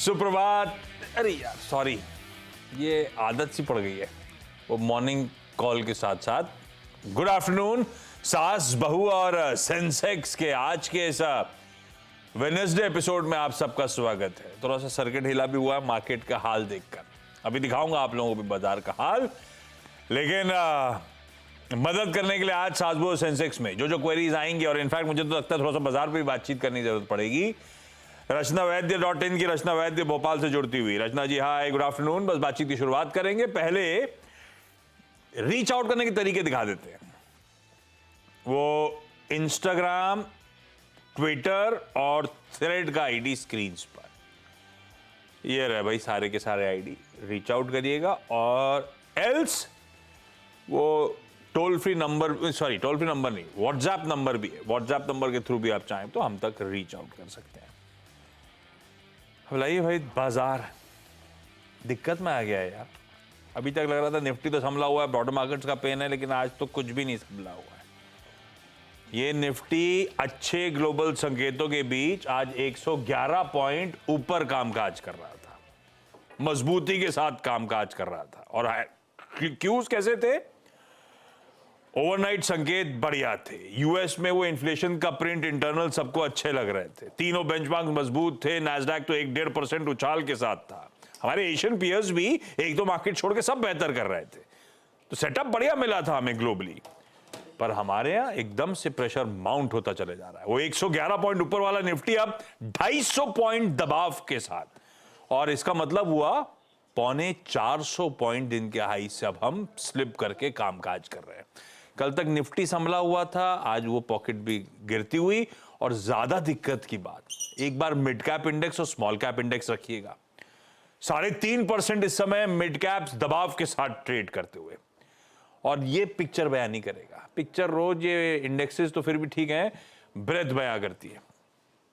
सुप्रभात। अरे यार सॉरी, ये आदत सी पड़ गई है वो मॉर्निंग कॉल के साथ साथ। गुड आफ्टरनून सास बहू और सेंसेक्स के आज के इस वेडनेसडे एपिसोड में आप सबका स्वागत है। थोड़ा सा सर्किट हिला भी हुआ है मार्केट का हाल देखकर, अभी दिखाऊंगा आप लोगों को भी बाजार का हाल। लेकिन मदद करने के लिए आज सास बहू सेंसेक्स में जो क्वेरीज आएंगी, और इनफैक्ट मुझे तो लगता है थोड़ा सा बाजार पे भी बातचीत करने की जरूरत पड़ेगी। रचनावैद्य.in की रचना वैद्य भोपाल से जुड़ती हुई। रचना जी हाय, गुड आफ्टरनून। बस बातचीत की शुरुआत करेंगे, पहले रीच आउट करने के तरीके दिखा देते हैं। वो इंस्टाग्राम, ट्विटर और थ्रेड का आईडी स्क्रीन पर ये रहे भाई, सारे के सारे आईडी। रीच आउट करिएगा। और एल्स वो टोल फ्री नंबर नहीं, व्हाट्सएप नंबर भी है। व्हाट्सएप नंबर के थ्रू भी आप चाहें तो हम तक रीच आउट कर सकते हैं। बुलाइए भाई, बाजार दिक्कत में आ गया है यार। अभी तक लग रहा था निफ्टी तो संभला हुआ है, ब्रॉडर मार्केट्स का पेन है, लेकिन आज तो कुछ भी नहीं संभला हुआ है। ये निफ्टी अच्छे ग्लोबल संकेतों के बीच आज 111 पॉइंट ऊपर कामकाज कर रहा था, मजबूती के साथ कामकाज कर रहा था। और क्यूज कैसे थे? ओवरनाइट संकेत बढ़िया थे। यूएस में वो इन्फ्लेशन का प्रिंट इंटरनल सबको अच्छे लग रहे थे। तीनों बेंचमार्क मजबूत थे। नैस्डैक तो 1-1.5% उछाल के साथ था। हमारे एशियन पीयर्स भी एक दो मार्केट छोड़ के सब बेहतर कर रहे थे, तो सेटअप बढ़िया मिला था हमें ग्लोबली। पर हमारे यहां एकदम से प्रेशर माउंट होता चले जा रहा है। वो 111 पॉइंट ऊपर वाला निफ्टी अब 250 पॉइंट दबाव के साथ, और इसका मतलब हुआ 450 पॉइंट दिन के हाई से अब हम स्लिप करके कामकाज कर रहे हैं। कल तक निफ्टी संभला हुआ था, आज वो पॉकेट भी गिरती हुई। और ज्यादा दिक्कत की बात, एक बार मिड कैप इंडेक्स और स्मॉल कैप इंडेक्स रखिएगा। 3.5% इस समय मिड कैप्स दबाव के साथ ट्रेड करते हुए, और ये पिक्चर बयान नहीं करेगा। पिक्चर रोज ये इंडेक्सेस तो फिर भी ठीक है, ब्रेथ बयां करती है।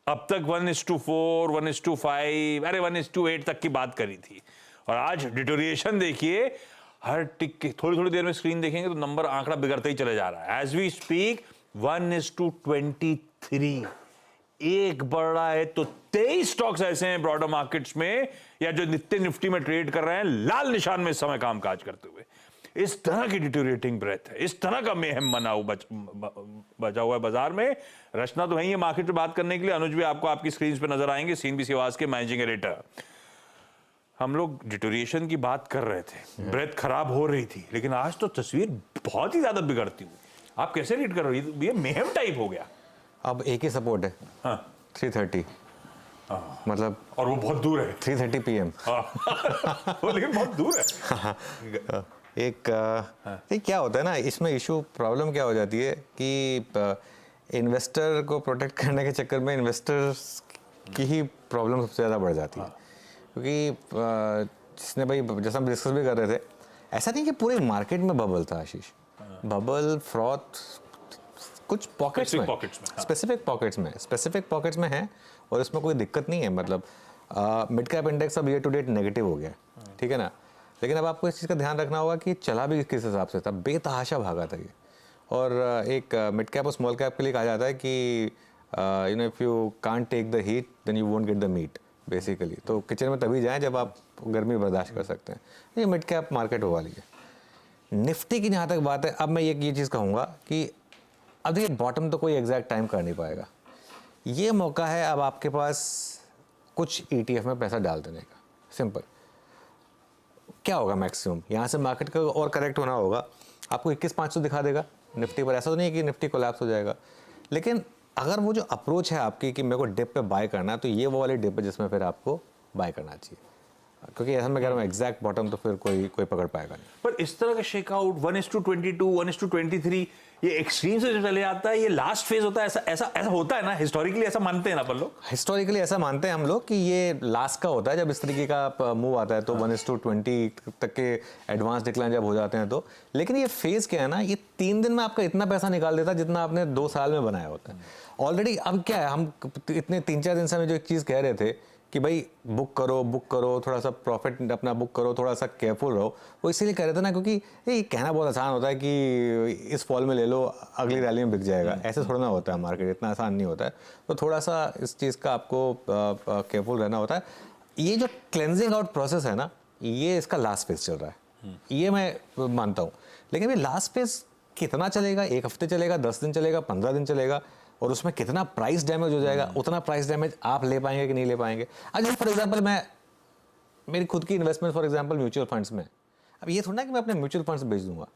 अब तक 1:4, 1:5, अरे 1:8 तक की बात करी थी, और आज डिटोरिएशन देखिए। हर टिक के थोड़ी देर में स्क्रीन देखेंगे तो नंबर आंकड़ा बिगड़ते ही चले जा रहा है। एज वी स्पीक 1:23 एक बढ़ रहा है, तो 23 स्टॉक्स ऐसे हैं ब्रॉडर मार्केट्स में या जो निफ्टी में ट्रेड कर रहे हैं लाल निशान में इस समय कामकाज करते हुए। इस तरह की डिटोरिएटिंग ब्रेथ है, इस तरह का मेहम बचा हुआ है बाजार में। रचना तो वही है मार्केट पे बात करने के लिए। अनुज भी आपको आपकी स्क्रीन पे नजर आएंगे, सीएनबीसी आवाज के मैनेजिंग एडिटर। हम लोग डिटोरिएशन की बात कर रहे थे, ब्रेथ खराब हो रही थी, लेकिन आज तो तस्वीर बहुत ही ज्यादा बिगड़ती हुई। आप कैसे रीड कर रहे हो? ये मेहम टाइप हो गया। अब एक ही सपोर्ट है, हाँ 330, मतलब, और वो बहुत दूर है 3:30 PM। वो लेकिन बहुत दूर है। एक क्या होता है ना, इसमें इशू प्रॉब्लम क्या हो जाती है कि इन्वेस्टर को प्रोटेक्ट करने के चक्कर में इन्वेस्टर्स की ही प्रॉब्लम सबसे ज़्यादा बढ़ जाती है। क्योंकि जिसने भाई, जैसा हम डिस्कस भी कर रहे थे, ऐसा नहीं कि पूरे मार्केट में बबल था आशीष। बबल फ्रॉथ कुछ पॉकेट्स में, स्पेसिफिक पॉकेट्स में है, और इसमें कोई दिक्कत नहीं है। मतलब मिड कैप इंडेक्स अब ईयर टू डेट नेगेटिव हो गया, ठीक है ना। लेकिन अब आपको इस चीज़ का ध्यान रखना होगा कि चला भी किस हिसाब से था। बेतहाशा भागा था ये। और एक मिड कैप और स्मॉल कैप के लिए कहा जाता है कि you know, if you can't take the heat then you won't get the meat basically. तो किचन में तभी जाएं जब आप गर्मी बर्दाश्त कर सकते हैं। ये मिड कैप मार्केट हो वाली है। निफ्टी की जहाँ तक बात है, अब मैं ये चीज़ कहूँगा कि अब देखिए, बॉटम तो कोई एग्जैक्ट टाइम कर नहीं पाएगा। ये मौका है अब आपके पास कुछ ETF में पैसा डाल देने का। सिंपल क्या होगा, मैक्सिमम यहाँ से मार्केट का और करेक्ट होना होगा, आपको 21,500 दिखा देगा निफ्टी पर। ऐसा तो नहीं है कि निफ्टी कोलैप्स हो जाएगा, लेकिन अगर वो जो अप्रोच है आपकी कि मेरे को डिप पे बाय करना है, तो ये वो वाली डिप है जिसमें फिर आपको बाय करना चाहिए। क्योंकि ऐसा मैं कह रहा हूँ, एग्जैक्ट बॉटम तो फिर कोई पकड़ पाएगा नहीं। पर इस तरह का शेकआउट 1:22, 1:23, ये एक्सट्रीम से जो चले जाता है, ये लास्ट फेज होता है। ऐसा होता है ना, हिस्टोरिकली ऐसा मानते हैं ना अपन लोग। हिस्टोरिकली ऐसा मानते हैं हम लोग कि ये लास्ट का होता है जब इस तरीके का मूव आता है, तो 1:20 तक के एडवांस डिक्लाइन जब हो जाते हैं तो। लेकिन ये फेज क्या है ना, ये 3 दिन में आपका इतना पैसा निकाल देता है जितना आपने 2 साल में बनाया होता है ऑलरेडी। अब क्या है, हम इतने 3-4 दिन से हमें जो एक चीज़ कह रहे थे कि भाई बुक करो, थोड़ा सा प्रॉफिट अपना बुक करो, थोड़ा सा केयरफुल रहो, वो इसीलिए कह रहे थे ना, क्योंकि ये कहना बहुत आसान होता है कि इस फॉल में ले लो, अगली रैली में बिक जाएगा। ऐसे थोड़ा ना होता है मार्केट, इतना आसान नहीं होता है। तो थोड़ा सा इस चीज़ का आपको केयरफुल रहना होता है। ये जो क्लेंजिंग आउट प्रोसेस है ना, ये इसका लास्ट फेज चल रहा है, ये मैं मानता हूँ। लेकिन ये लास्ट फेज कितना चलेगा, 1 हफ्ते चलेगा, 10 दिन चलेगा, 15 दिन चलेगा, और उसमें कितना प्राइस डैमेज हो जाएगा, उतना प्राइस डैमेज आप ले पाएंगे कि नहीं ले पाएंगे। आज फॉर एग्जांपल मैं मेरी खुद की investment for example mutual funds में, अब ये थोड़ा ना कि मैं अपने म्यूचुअल फंड्स बेच दूंगा,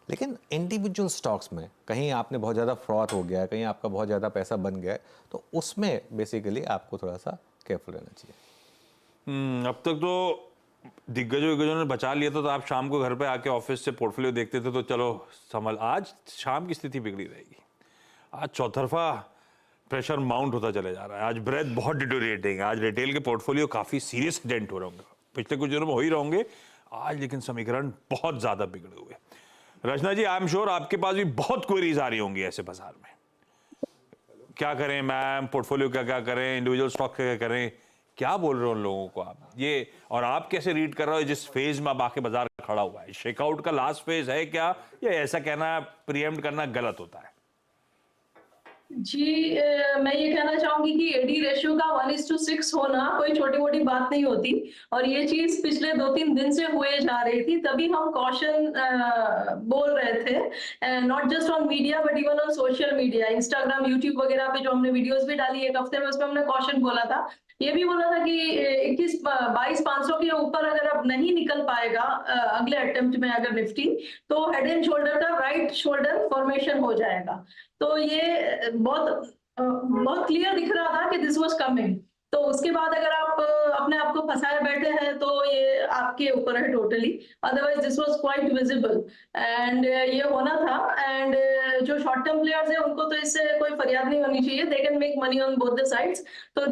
लेकिन इंडिविजुअल स्टॉक्स में कहीं आपने बहुत ज़्यादा फ्रॉड हो गया है, कहीं आपका बहुत ज़्यादा पैसा बन गया है, तो उसमें बेसिकली आपको थोड़ा सा केयरफुल रहना चाहिए। अब तक तो दिग्गजों ने बचा लिया था, तो आप शाम को घर पे आके ऑफिस से पोर्टफोलियो देखते थे, तो चलो संभल। आज शाम की स्थिति बिगड़ी रहेगी। आज चौतरफा प्रेशर माउंट होता चले जा रहा है। आज ब्रेथ बहुत डिटोरिएटिंग है। आज रिटेल के पोर्टफोलियो काफी सीरियस डेंट हो रहे होंगे, पिछले कुछ दिनों में हो ही रहोगे आज, लेकिन समीकरण बहुत ज्यादा बिगड़े हुए। रचना जी, आई एम श्योर आपके पास भी बहुत क्वेरीज आ रही होंगी ऐसे बाजार में, क्या करें मैम, पोर्टफोलियो का क्या करें, इंडिविजुअल स्टॉक का क्या करें, क्या बोल रहे हो उन लोगों को आप ये, और आप कैसे रीड कर रहे हो जिस फेज में बाकी बाजार खड़ा हुआ है? शेकआउट का लास्ट फेज है क्या, या ऐसा कहना प्रीएम्प्ट करना गलत होता है? जी, मैं ये कहना चाहूंगी कि एडी रेशियो का 1:6 होना कोई छोटी मोटी बात नहीं होती, और ये चीज पिछले 2-3 दिन से हुए जा रही थी, तभी हम कॉशन बोल रहे थे, not just on media but even on social media, Instagram, YouTube वगैरह पे जो हमने वीडियोस भी डाली 1 हफ्ते में, उसमें हमने कॉशन बोला था। ये भी बोला था कि 22,500 के ऊपर अगर अब नहीं निकल पाएगा अगले अटेम्प्ट में अगर निफ्टी, तो हेड एंड शोल्डर का राइट शोल्डर फॉर्मेशन हो जाएगा। तो ये बहुत क्लियर दिख रहा था कि दिस वाज कमिंग। तो उसके बाद अगर आप अपने आप को फंसाए बैठे हैं तो ये आपके ऊपर है totally, otherwise this was quite visible and ये होना था। एंड जो शॉर्ट टर्म प्लेयर्स हैं उनको तो इससे कोई फरियाद नहीं होनी चाहिए, they can make money on both the sides. तो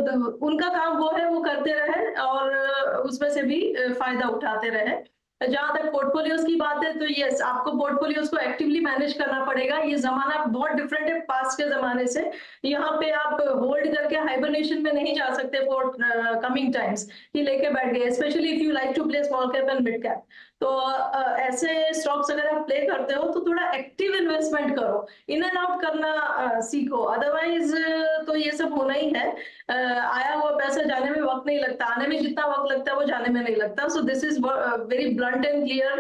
उनका काम वो है, वो करते रहे और उसमें से भी फायदा उठाते रहे। जहां तक पोर्टफोलियोज की बात है, तो यस, आपको पोर्टफोलियोज को एक्टिवली मैनेज करना पड़ेगा। ये जमाना बहुत डिफरेंट है पास्ट के जमाने से। यहाँ पे आप होल्ड करके हाइबरनेशन में नहीं जा सकते फॉर कमिंग टाइम्स कि लेके बैठ गए, specially if you like to play small cap and mid cap. तो ऐसे स्टॉक्स अगर आप प्ले करते हो तो थोड़ा एक्टिव इन्वेस्टमेंट करो, इन एंड आउट करना सीखो, अदरवाइज तो ये सब होना ही है। आया हुआ पैसा जाने में वक्त नहीं लगता, आने में जितना वक्त लगता है वो जाने में नहीं लगता। So this is very blunt and clear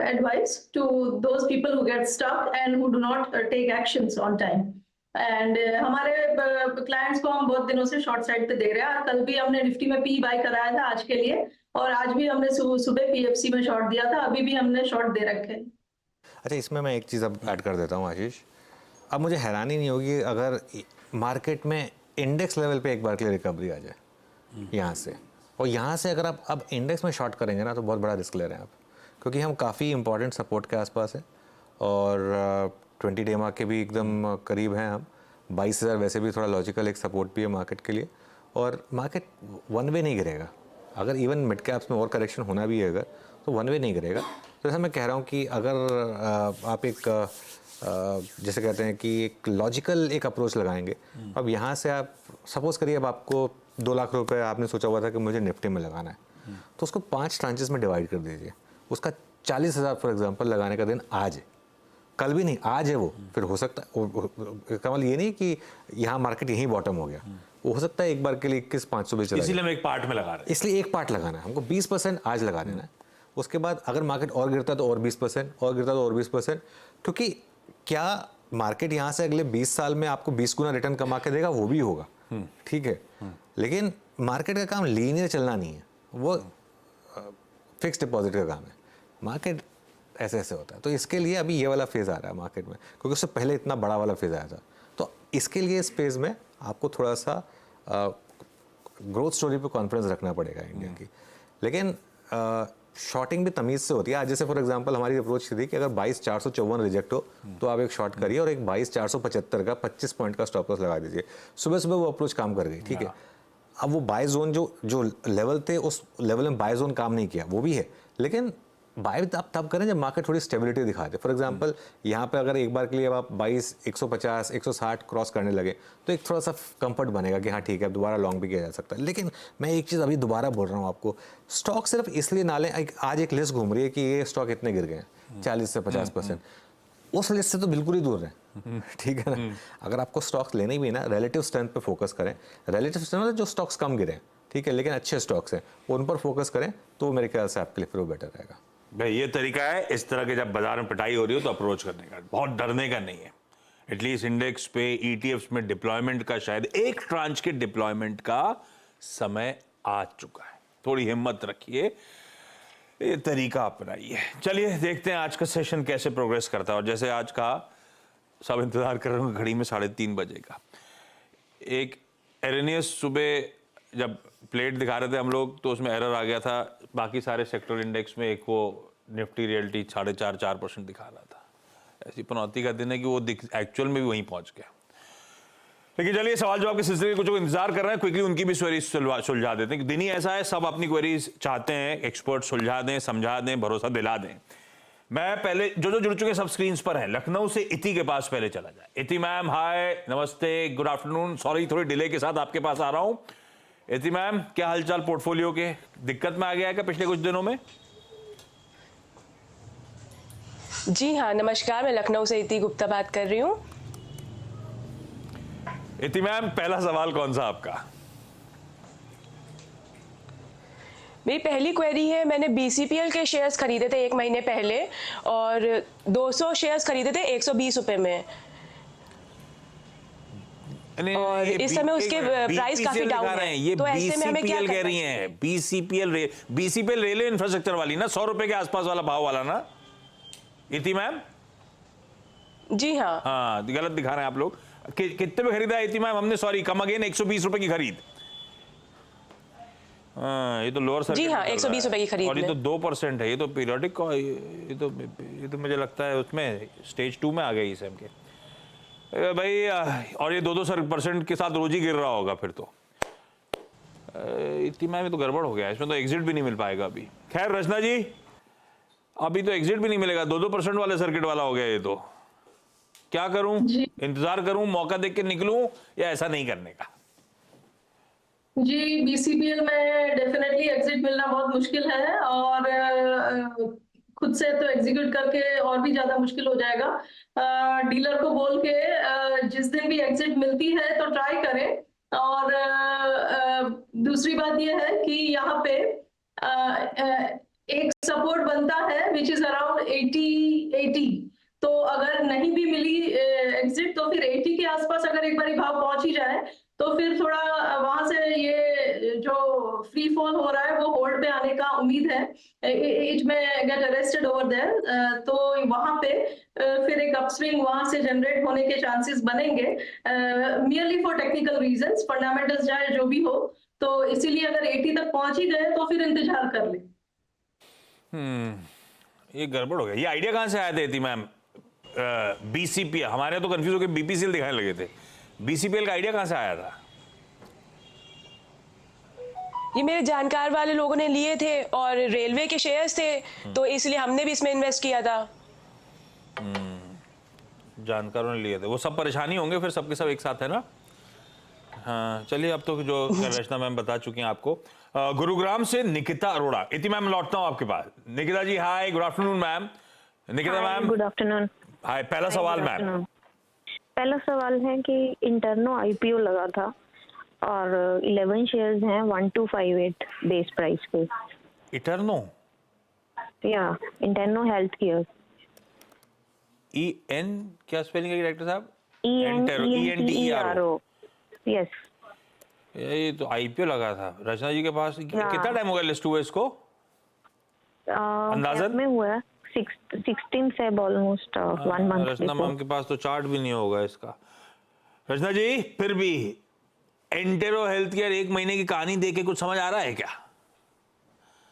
advice to those people who get stuck and who do not take actions on time. And हमारे क्लाइंट्स को हम बहुत दिनों से शॉर्ट साइड पे दे रहे हैं। कल भी हमने निफ्टी में पी बाय कराया था आज के लिए, और आज भी हमने सुबह पीएफसी में शॉर्ट दिया था, अभी भी हमने शॉर्ट दे रखे हैं। अच्छा, इसमें मैं एक चीज़ अब ऐड कर देता हूँ आशीष। अब मुझे हैरानी नहीं होगी अगर मार्केट में इंडेक्स लेवल पे एक बार के लिए रिकवरी आ जाए यहाँ से, और यहाँ से अगर आप अब इंडेक्स में शॉर्ट करेंगे ना तो बहुत बड़ा रिस्क ले रहे हैं आप, क्योंकि हम काफ़ी इंपॉर्टेंट सपोर्ट के आसपास हैं और 20 डे मार्क के भी एकदम करीब हैं हम। 22,000 वैसे भी थोड़ा लॉजिकल एक सपोर्ट भी है मार्केट के लिए, और मार्केट वन वे नहीं गिरेगा। अगर इवन मिड कैप्स में और करेक्शन होना भी है अगर, तो वन वे नहीं गिरेगा। तो ऐसा मैं कह रहा हूँ कि अगर आप एक जैसे कहते हैं कि एक लॉजिकल एक अप्रोच लगाएंगे, अब यहाँ से आप सपोज करिए अब आपको 2 लाख रुपए आपने सोचा हुआ था कि मुझे निफ्टी में लगाना है, तो उसको 5 ट्रांचेस में डिवाइड कर दीजिए। उसका 40,000 फॉर एग्जांपल लगाने का दिन आज है, कल भी नहीं, आज है वो। फिर हो सकता है कमल ये नहीं कि यहाँ मार्केट यहीं बॉटम हो गया, वो हो सकता है एक बार के लिए 21,500 भी चला, इसलिए हम एक पार्ट में लगा रहे हैं। इसलिए एक पार्ट लगाना है हमको, 20% आज लगा देना है। उसके बाद अगर मार्केट और गिरता तो और 20%, और गिरता तो और 20%, क्योंकि क्या मार्केट यहाँ से अगले 20 साल में आपको 20 गुना रिटर्न कमा के देगा, वो भी होगा, ठीक है। लेकिन मार्केट का काम लीनियर चलना नहीं है, वो फिक्स डिपॉजिट का काम है। मार्केट ऐसे ऐसे होता है, तो इसके लिए अभी ये वाला फेज़ आ रहा है मार्केट में, क्योंकि उससे पहले इतना बड़ा वाला फेज़ आया था। तो इसके लिए इस फेज़ में आपको थोड़ा सा ग्रोथ स्टोरी पे कॉन्फिडेंस रखना पड़ेगा इंडिया की। लेकिन शॉर्टिंग भी तमीज़ से होती है। आज जैसे फॉर एग्जांपल हमारी अप्रोच थी कि अगर 22,454 रिजेक्ट हो तो आप एक शॉर्ट करिए और एक 22,475 का 25 पॉइंट का स्टॉप लॉस लगा दीजिए। सुबह सुबह वो अप्रोच काम कर गई, ठीक है। अब वो बाय जोन जो लेवल थे, उस लेवल में बाय जोन काम नहीं किया, वो भी है, लेकिन बाय तब करें जब मार्केट थोड़ी स्टेबिलिटी दिखा दे। फॉर एग्जांपल यहाँ पे अगर एक बार के लिए अब आप 22, 150, 160 क्रॉस करने लगे तो एक थोड़ा सा कंफर्ट बनेगा कि हाँ ठीक है, अब दोबारा लॉन्ग भी किया जा सकता है। लेकिन मैं एक चीज़ अभी दोबारा बोल रहा हूँ आपको, स्टॉक सिर्फ इसलिए ना लें, आज एक लिस्ट घूम रही है कि ये स्टॉक इतने गिर गए 40 से 50%, उस लिस्ट से तो बिल्कुल ही दूर रहें, ठीक है ना। अगर आपको स्टॉक्स लेने भी ना, रिलेटिव स्ट्रेंथ पे फोकस करें। रिलेटिव स्ट्रेंथ मतलब जो स्टॉक्स कम गिरे, ठीक है, लेकिन अच्छे स्टॉक्स हैं, उन पर फोकस करें तो मेरे ख्याल से आपके लिए फिर वो बेटर रहेगा। भाई ये तरीका है इस तरह के, जब बाजार में पिटाई हो रही हो तो अप्रोच करने का, बहुत डरने का नहीं है। एटलीस्ट इंडेक्स पे ईटीएफ्स में डिप्लॉयमेंट का, शायद एक ट्रांच के डिप्लॉयमेंट का समय आ चुका है। थोड़ी हिम्मत रखिए, ये तरीका अपनाइए। चलिए देखते हैं आज का सेशन कैसे प्रोग्रेस करता है। और जैसे आज कहा, सब इंतजार कर रहे होंगे घड़ी में 3:30 बजे का। एक एरेनियस सुबह जब प्लेट दिखा रहे थे हम लोग तो उसमें एरर आ गया था, बाकी सारे सेक्टर इंडेक्स में एक वो निफ्टी रियल्टी 4.5-4% दिखा रहा था। ऐसी पनौती का दिन है कि वो एक्चुअल में भी वहीं पहुंच गया। लेकिन चलिए सवाल जवाब के सिलसिले में कुछ इंतजार कर रहे हैं, क्विकली उनकी भी क्वेरीज सुलझा देते हैं। दिन ही ऐसा है, सब अपनी क्वेरीज चाहते हैं एक्सपर्ट सुलझा दें, समझा दें, भरोसा दिला दें। मैं पहले जो जुड़ चुके सब स्क्रीन पर हैं, लखनऊ से इति के पास पहले चला जाए। इति मैम हाय, नमस्ते, गुड आफ्टरनून। सॉरी थोड़ी डिले के साथ आपके पास आ रहा हूं। इति मैम क्या हालचाल पोर्टफोलियो के, दिक्कत में आ गया है क्या पिछले कुछ दिनों में? जी हाँ, नमस्कार, मैं लखनऊ से इति गुप्ता बात कर रही हूँ। इति मैम पहला सवाल कौन सा आपका? मेरी पहली क्वेरी है, मैंने बीसीपीएल के शेयर्स खरीदे थे 1 महीने पहले और 200 शेयर्स खरीदे थे 120 रुपए में, और इस समय उसके प्राइस काफी डाउन है। ये तो ऐसे में हमें क्या बीसीपीएल कह करना रही हैं? बीसीपीएल रेलवे इंफ्रास्ट्रक्चर वाली ना, 100 रुपए के आसपास वाला भाव वाला ना इति मैम? जी हाँ। हाँ गलत दिखा रहे हैं आप लोग। कितने में खरीदा है इति मैम हमने? सॉरी कम अगेन, 120 रुपए की खरीद। हाँ ये तो लोअर सर्किट। जी हाँ, 120 रुपए की खरीद। और ये तो 2% है, ये तो पीरियोडिक, ये तो मुझे लगता है उसमें स्टेज 2 में आ गई इसएम के भाई। और ये 2% के साथ रोज ही गिर रहा होगा फिर तो। इति मैम तो गड़बड़ हो गया, इसमें तो एग्जिट भी नहीं मिल पाएगा अभी। खैर रचना जी, अभी तो एग्जिट भी नहीं मिलेगा, 2% वाले सर्किट वाला हो गया ये तो। क्या करूं, इंतजार करूं, मौका देख के निकलूं, या ऐसा नहीं करने का? जी बीसीपीएल में डेफिनेटली एग्जिट मिलना बहुत मुश्किल है, और खुद से तो एग्जीक्यूट करके और भी ज्यादा मुश्किल हो जाएगा। डीलर को बोल के जिस दिन भी एग्जिट मिलती है तो ट्राई करें। और दूसरी बात यह है कि यहाँ पे एक सपोर्ट बनता है विच इज अराउंड 80। तो अगर नहीं भी मिली एग्जिट तो फिर 80 के आसपास अगर एक बार भाव पहुंच ही जाए तो फिर थोड़ा वहां से ये जो फ्री फॉल हो रहा है वो होल्ड पे आने का उम्मीद है। इट में गेट अरेस्टेड ओवर देयर, तो वहां पे फिर एक अपस्विंग वहां से जनरेट होने के चांसेस बनेंगे, merely for technical reasons, fundamentals चाहे जो भी हो। तो इसीलिए अगर 80 तक पहुंच ही गए तो फिर इंतजार कर ले। ये गड़बड़ हो गया। ये आइडिया कहां से आया था इति मैम? बीसीपीएल, हमारे तो कंफ्यूज होकर बीपीसीएल दिखाने लगे थे। बीसीपीएल का आइडिया कहां से आया था? ये मेरे जानकार वाले लोगों ने लिए थे और रेलवे के शेयर्स थे, तो इसलिए हमने भी इसमें इन्वेस्ट किया था। जानकारों ने लिए थे, वो सब परेशानी होंगे फिर सबके सब एक साथ है ना। हाँ चलिए, अब तो जो रचना मैम बता चुकी हैं आपको। गुरुग्राम से निकिता अरोड़ा। इति मैम लौटता हूं आपके पास। Nikita ji hi, good afternoon ma'am. Nikita ma'am good afternoon. Hi, पहला सवाल मैम। पहला सवाल है कि इंटरनो आईपीओ लगा था और 11 शेयर्स हैं 1258 बेस प्राइस पे। इटर्नो? या इंटरनो हेल्थ केयर। EN क्या स्पेलिंग है डायरेक्टर साहब? ENTERO। यस, ये तो आईपीओ लगा था रचना जी के पास। कितना टाइम हो गया लिस्ट हुए इसको अंदाजन? में हुआ है 16 से ऑलमोस्ट 1 मंथ। रचना मैम के पास तो चार्ट भी नहीं होगा इसका। रचना जी फिर भी एंटेरो हेल्थ केयर 1 महीने की कहानी देख के कुछ समझ आ रहा है क्या?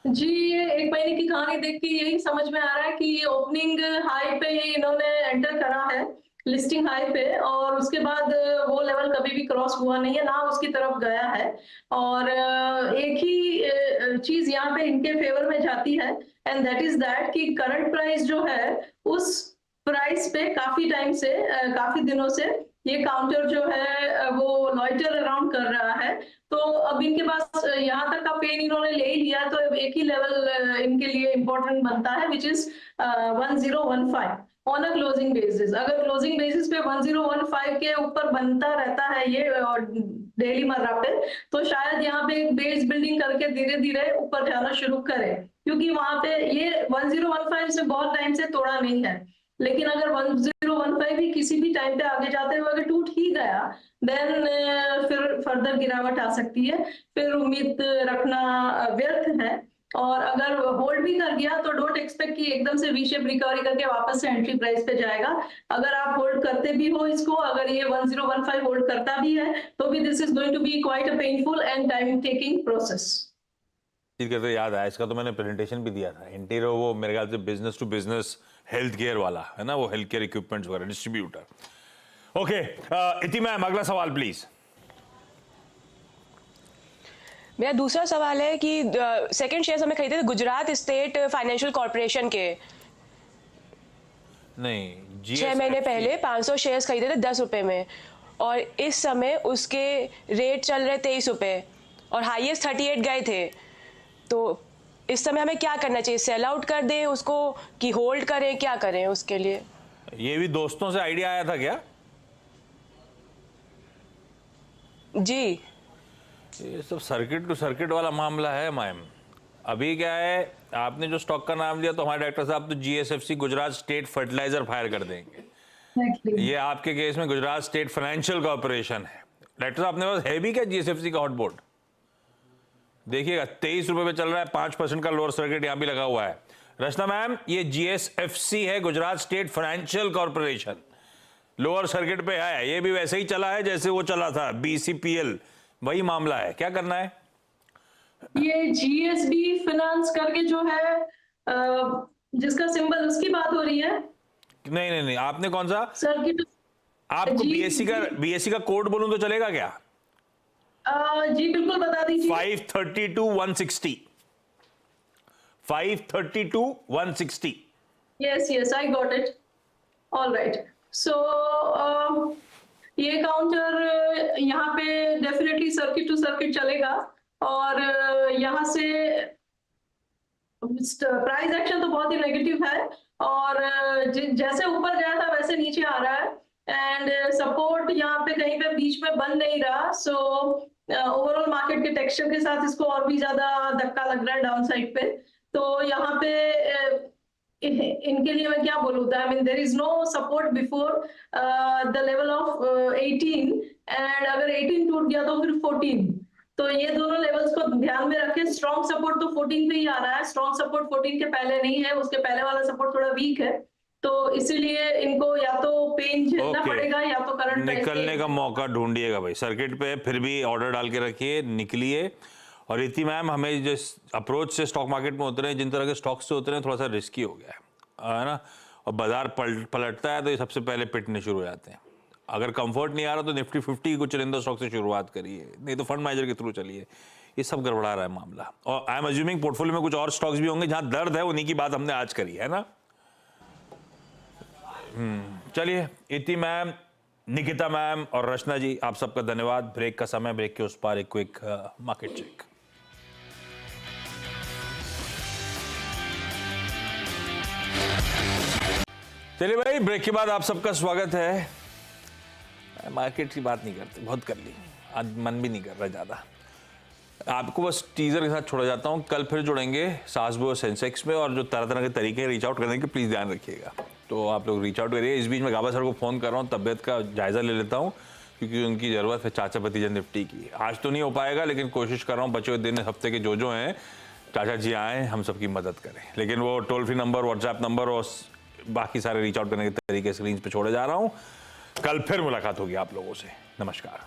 जी ये 1 महीने की कहानी देख के यही समझ में आ रहा है कि ये ओपनिंग हाई पे इन्होंने एंटर करा है, लिस्टिंग हाई पे, और उसके बाद वो लेवल कभी भी क्रॉस हुआ नहीं है, ना उसकी तरफ गया है। और एक ही चीज यहाँ पे इनके फेवर में जाती है, एंड दैट इज दैट कि करंट प्राइस जो है उस प्राइस पे काफी टाइम से, काफी दिनों से ये काउंटर जो है वो लॉइटर अराउंड कर रहा है। तो अब इनके पास यहाँ तक का पेन इन्होंने ले ही लिया, तो अब एक ही लेवल इनके लिए इंपॉर्टेंट बनता है which is 1015। On a closing basis. अगर क्लोजिंग बेसिस पे 1015 के ऊपर बनता रहता है ये डेली मर्रा पे, तो शायद यहाँ पे एक बेस बिल्डिंग करके धीरे धीरे ऊपर जाना शुरू करे, क्योंकि वहां पे ये 1015 से बहुत टाइम से तोड़ा नहीं है। लेकिन अगर 1015 भी किसी भी टाइम पे आगे जाते हुए अगर टूट ही गया, देन फिर फर्दर गिरावट आ सकती है। फिर उम्मीद रखना व्यर्थ है। और अगर होल्ड भी कर गया तो डोंट एक्सपेक्ट कि एकदम से वी शेप रिकवरी करके वापस से एंट्री प्राइस पे जाएगा। अगर आप होल्ड करते भी हो इसको, अगर ये 1015 होल्ड करता भी है, तो भी this is going to be quite a painful and time taking process. करते याद आया, इसका तो मैंने प्रेजेंटेशन भी दिया था। इंटीरो वो मेरे ख्याल से business to business health care वाला है ना, वो हेल्थ केयर इक्विपमेंट्स वगैरह डिस्ट्रीब्यूटर। ओके, इति मैम अगला सवाल प्लीज। मेरा दूसरा सवाल है कि सेकंड शेयर्स हमें खरीदे थे गुजरात स्टेट फाइनेंशियल कॉर्पोरेशन के। नहीं, 6 महीने पहले 500 शेयर्स खरीदे थे 10 रुपए में, और इस समय उसके रेट चल रहे 23 रुपए और हाईएस्ट 38 गए थे। तो इस समय हमें क्या करना चाहिए? सेल आउट कर दें उसको कि होल्ड करें, क्या करें उसके लिए? ये भी दोस्तों से आइडिया आया था क्या? जी, ये सब सर्किट टू सर्किट वाला मामला है मैम। अभी क्या है, आपने जो स्टॉक का नाम लिया तो हमारे डायरेक्टर साहब तो GSFC Gujarat state fertilizer fire कर देंगे। ये आपके केस में गुजरात स्टेट फाइनेंशियल कॉर्पोरेशन है। डायरेक्टर साहब अपने पास है भी क्या जीएसएफसी का हॉट बोर्ड? देखिएगा 23 रुपए पे चल रहा है, 5% का लोअर सर्किट यहां भी लगा हुआ है। रचना मैम, ये जीएसएफसी है, Gujarat state financial corporation, lower circuit पे है। ये भी वैसे ही चला है जैसे वो चला था बीसीपीएल, वही मामला है। क्या करना है? ये जीएसबी फाइनेंस करके जो है जिसका सिंबल, उसकी बात हो रही है? नहीं, आपने कौन सा सर्किट? आपको बीएससी का कोड बोलूं तो चलेगा क्या? जी बिल्कुल, बता दीजिए। 532-160 532-160। yes, I got it. All right. So ये काउंटर यहाँ पे डेफिनेटली सर्किट टू सर्किट चलेगा, और यहाँ से प्राइस एक्शन तो बहुत ही नेगेटिव है, और जैसे ऊपर गया था वैसे नीचे आ रहा है, एंड सपोर्ट यहाँ पे कहीं पे बीच में बन नहीं रहा। सो ओवरऑल मार्केट के टेक्सचर के साथ इसको और भी ज्यादा धक्का लग रहा है डाउन साइड पे। तो यहाँ पे इनके लिए मैं क्या बोलूँ, I mean there is no support before the level of 18, and अगर 18 टूट गया तो फिर 14। तो ये दोनों लेवल्स को ध्यान में रखें। स्ट्रॉन्ग सपोर्ट तो 14 पे ही आ रहा है, स्ट्रॉन्ग सपोर्ट 14 के पहले नहीं है, उसके पहले वाला सपोर्ट थोड़ा वीक है। तो इसीलिए इनको या तो पेन झेलना पड़ेगा या तो करंट निकलने का मौका ढूंढिएगा भाई। सर्किट पे फिर भी ऑर्डर डाल के रखिए, निकलिए। और इति मैम, हमें जिस अप्रोच से स्टॉक मार्केट में उतरे, जिन तरह के स्टॉक से उतरे, थोड़ा सा रिस्की हो गया है ना। और बाजार पलटता है तो ये सबसे पहले पिटने शुरू हो जाते हैं। अगर कंफर्ट नहीं आ रहा तो निफ्टी 50 कुछ चुनिंदा स्टॉक से शुरुआत करिए, नहीं तो फंड मैनेजर के थ्रू चलिए। ये सब गड़बड़ा रहा है मामला। और आई एम अज्यूमिंग पोर्टफोलियो में कुछ और स्टॉक्स भी होंगे जहां दर्द है, उन्हीं की बात हमने आज करी है ना। चलिए, इति मैम, निकिता मैम और रचना जी, आप सबका धन्यवाद। ब्रेक का समय, ब्रेक के उस पार एक क्विक मार्केट चेक। चलिए भाई, ब्रेक के बाद आप सबका स्वागत है। मार्केट की बात नहीं करते, बहुत कर ली, आज मन भी नहीं कर रहा ज़्यादा। आपको बस टीजर के साथ छोड़ा जाता हूँ। कल फिर जुड़ेंगे सासबो सेंसेक्स में, और जो तरह तरह के तरीके हैं रीच आउट करने के, प्लीज़ ध्यान रखिएगा। तो आप लोग रीच आउट करिए। इस बीच में गाबा सर को फ़ोन कर रहा हूँ, तबियत का जायज़ा ले लेता हूँ, क्योंकि उनकी ज़रूरत है चाचा भतीजा निफ्टी की। आज तो नहीं हो पाएगा, लेकिन कोशिश कर रहा हूँ बचे हुए दिन हफ्ते के जो हैं चाचा जी आएँ, हम सबकी मदद करें। लेकिन वो toll free number, WhatsApp number और बाकी सारे रीच आउट करने के तरीके स्क्रीन पे छोड़े जा रहा हूँ। कल फिर मुलाकात होगी आप लोगों से। नमस्कार।